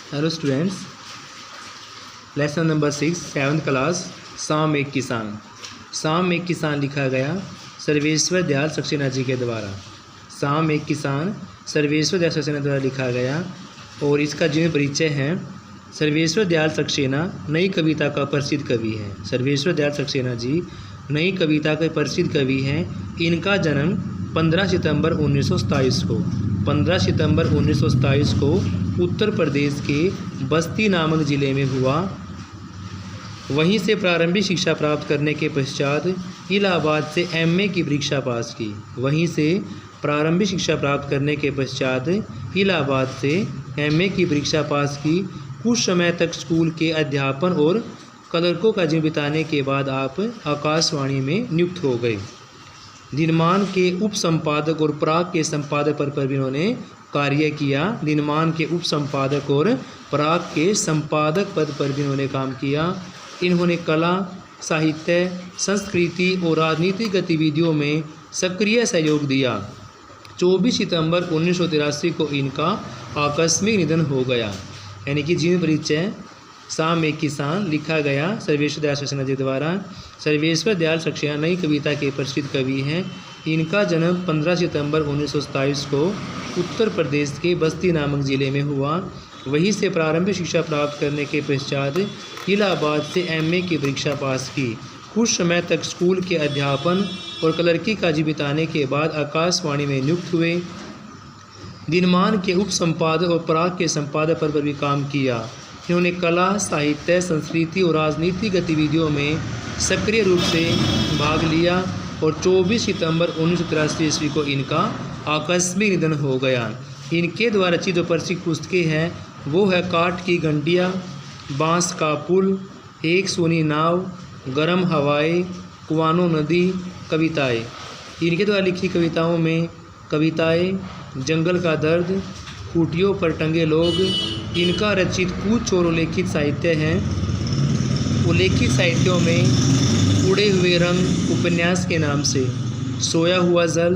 Hello students, lesson number 6 7th class. शाम एक किसान। शाम एक किसान लिखा गया सर्वेश्वर दयाल सक्सेना जी के द्वारा। शाम एक किसान सर्वेश्वर दयाल सक्सेना द्वारा लिखा गया और इसका जीवन परिचय है। सर्वेश्वर दयाल सक्सेना नई कविता का प्रसिद्ध कवि है। सर्वेश्वर दयाल सक्सेना जी नई कविता के प्रसिद्ध कवि हैं। इनका जन्म 15 सितंबर 1927 को 15 सितंबर 1927 को उत्तर प्रदेश के बस्ती नामक ज़िले में हुआ। वहीं से प्रारंभिक शिक्षा प्राप्त करने के पश्चात इलाहाबाद से एमए की परीक्षा पास की। वहीं से प्रारंभिक शिक्षा प्राप्त करने के पश्चात इलाहाबाद से एमए की परीक्षा पास की। कुछ समय तक स्कूल के अध्यापन और क्लर्कों का जीवन बिताने के बाद आप आकाशवाणी में नियुक्त हो गए। दिनमान के उप संपादक और प्राग के संपादक पद पर भी इन्होंने कार्य किया। दिनमान के उप संपादक और प्राग के संपादक पद पर भी इन्होंने काम किया। इन्होंने कला, साहित्य, संस्कृति और राजनीतिक गतिविधियों में सक्रिय सहयोग दिया। 24 सितंबर 1983 को इनका आकस्मिक निधन हो गया। यानी कि जीवन परिचय शाम एक किसान लिखा गया सर्वेश्वर दयाल सक्सेना जी द्वारा। सर्वेश्वर दयाल सक्सेना नई कविता के प्रसिद्ध कवि हैं। इनका जन्म 15 सितंबर 1927 को उत्तर प्रदेश के बस्ती नामक ज़िले में हुआ। वहीं से प्रारंभिक शिक्षा प्राप्त करने के पश्चात इलाहाबाद से एमए की परीक्षा पास की। कुछ समय तक स्कूल के अध्यापन और क्लर्की का जीवन बिताने के बाद आकाशवाणी में नियुक्त हुए। दिनमान के उप संपादक और प्राग के संपादक पद पर भी काम किया। इन्होंने कला, साहित्य, संस्कृति और राजनीतिक गतिविधियों में सक्रिय रूप से भाग लिया और 24 सितंबर 1983 ईस्वी को इनका आकस्मिक निधन हो गया। इनके द्वारा रचित जो प्रसिद्ध पुस्तकें हैं वो है काठ की घंटियाँ, बांस का पुल, एक सोनी नाव, गरम हवाएं, कुआनो नदी, कविताएं। इनके द्वारा लिखी कविताओं में कविताएं, जंगल का दर्द, खूटियों पर टंगे लोग। इनका रचित कुछ और उल्लेखित साहित्य हैं। उल्लेखित साहित्यों में उड़े हुए रंग उपन्यास के नाम से, सोया हुआ जल,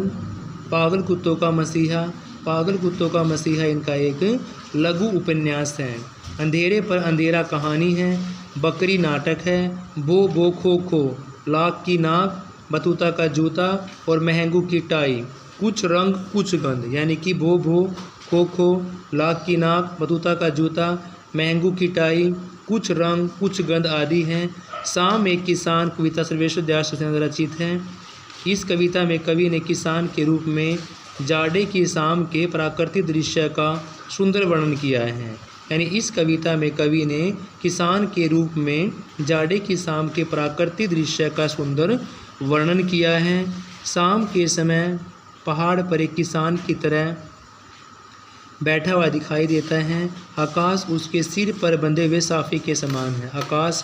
पागल कुत्तों का मसीहा। पागल कुत्तों का मसीहा इनका एक लघु उपन्यास है। अंधेरे पर अंधेरा कहानी है। बकरी नाटक है। बो खो खो, लाख की नाक, बतूता का जूता और महंगू की टाई। कुछ रंग कुछ गंध, यानी कि भो खो खो, लाख की नाक, बतूता का जूता, महंगू की टाई, कुछ रंग कुछ गंध आदि हैं। शाम एक किसान कविता सर्वेश्वर दयाल सक्सेना द्वारा रचित है। इस कविता में कवि ने किसान के रूप में जाड़े की शाम के प्राकृतिक दृश्य का सुंदर वर्णन किया है। यानी इस कविता में कवि ने किसान के रूप में जाड़े की शाम के प्राकृतिक दृश्य का सुंदर वर्णन किया है। शाम के समय पहाड़ पर एक किसान की तरह बैठा हुआ दिखाई देता है। आकाश उसके सिर पर बंधे हुए साफे के समान है। आकाश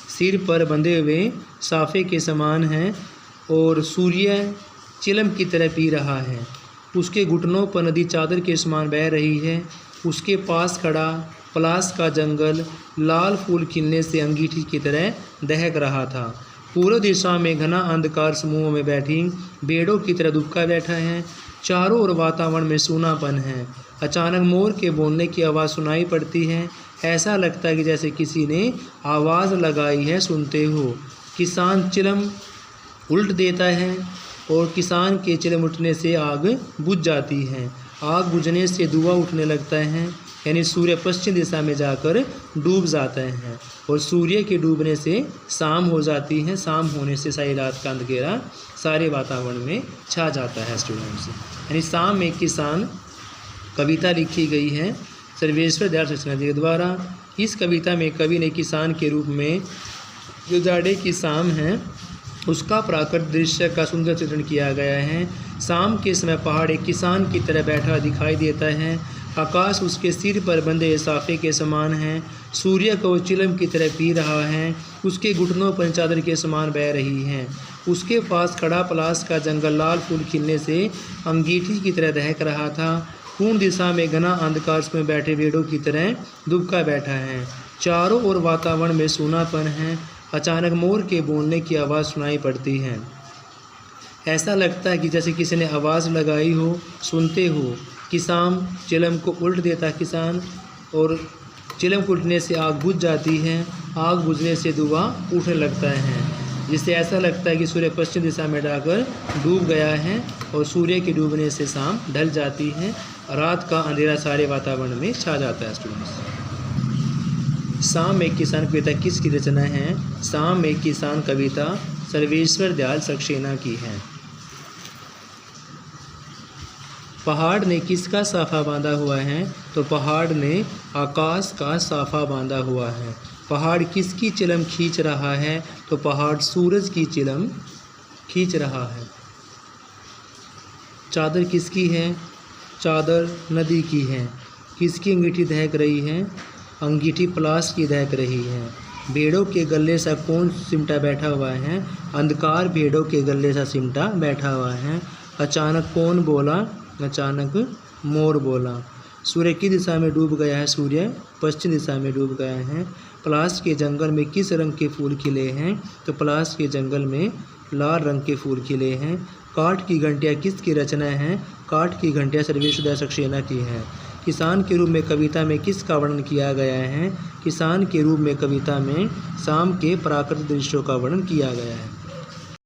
सिर पर बंधे हुए साफे के समान है और सूर्य चिलम की तरह पी रहा है। उसके घुटनों पर नदी चादर के समान बह रही है। उसके पास खड़ा पलास का जंगल लाल फूल खिलने से अंगीठी की तरह दहक रहा था। पूर्व दिशा में घना अंधकार समूहों में बैठी भेड़ों की तरह दुबका बैठा है। चारों ओर वातावरण में सूनापन है। अचानक मोर के बोलने की आवाज़ सुनाई पड़ती है। ऐसा लगता है कि जैसे किसी ने आवाज़ लगाई है, सुनते हो। किसान चिलम उल्ट देता है और किसान के चिलम उठने से आग बुझ जाती है। आग बुझने से धुआं उठने लगता है। यानी सूर्य पश्चिम दिशा में जाकर डूब जाता है और सूर्य के डूबने से शाम हो जाती है। शाम होने से सारी रात का अंधेरा सारे वातावरण में छा जाता है स्टूडेंट्स। यानी शाम एक किसान कविता लिखी गई है सर्वेश्वर दयाल सक्सेना जी के द्वारा। इस कविता में कवि ने किसान के रूप में जो जाड़े की शाम है उसका प्राकृतिक दृश्य का सुंदर चित्रण किया गया है। शाम के समय पहाड़ एक किसान की तरह बैठा दिखाई देता है। आकाश उसके सिर पर बंधे साफे के समान है। सूर्य को चिलम की तरह पी रहा है। उसके घुटनों पर चादर के समान बह रही है। उसके पास खड़ा पलास का जंगल लाल फूल खिलने से अंगीठी की तरह दहक रहा था। पूर्ण दिशा में घना अंधकार में बैठे भेड़ों की तरह दुबका बैठा है। चारों ओर वातावरण में सूनापन है। अचानक मोर के बोलने की आवाज़ सुनाई पड़ती है। ऐसा लगता है कि जैसे किसी ने आवाज़ लगाई हो, सुनते हो। किसान चिलम को उल्ट देता किसान और चिलम कुटने से आग बुझ जाती है, आग बुझने से धुआं उठने लगता है, जिससे ऐसा लगता है कि सूर्य पश्चिम दिशा में जाकर डूब गया है और सूर्य के डूबने से शाम ढल जाती है, रात का अंधेरा सारे वातावरण में छा जाता है। स्टूडेंट्स, शाम एक किसान कविता किसकी रचना है? शाम एक किसान कविता सर्वेश्वर दयाल सक्सेना की है। पहाड़ ने किसका साफा बांधा हुआ है? तो पहाड़ ने आकाश का साफा बांधा हुआ है। पहाड़ किसकी चिलम खींच रहा है? तो पहाड़ सूरज की चिलम खींच रहा है। चादर किसकी है? चादर नदी की है। किसकी अंगीठी दहक रही है? अंगीठी पलाश की दहक रही है। भेड़ों के गले सा कौन सिमटा बैठा हुआ है? अंधकार भेड़ों के गले सा सिमटा बैठा हुआ है। अचानक कौन बोला? अचानक मोर बोला। सूर्य किस दिशा में डूब गया है? सूर्य पश्चिम दिशा में डूब गया है। पलाश के जंगल में किस रंग के फूल खिले हैं? तो पलाश के जंगल में लाल रंग के फूल खिले हैं। काठ की घंटियाँ किसकी रचना है? काठ की घंटियाँ सर्वेश्वर दयाल सक्सेना की हैं। किसान के रूप में कविता में किसका वर्णन किया गया है? किसान के रूप में कविता में शाम के प्राकृतिक दृश्यों का वर्णन किया गया है।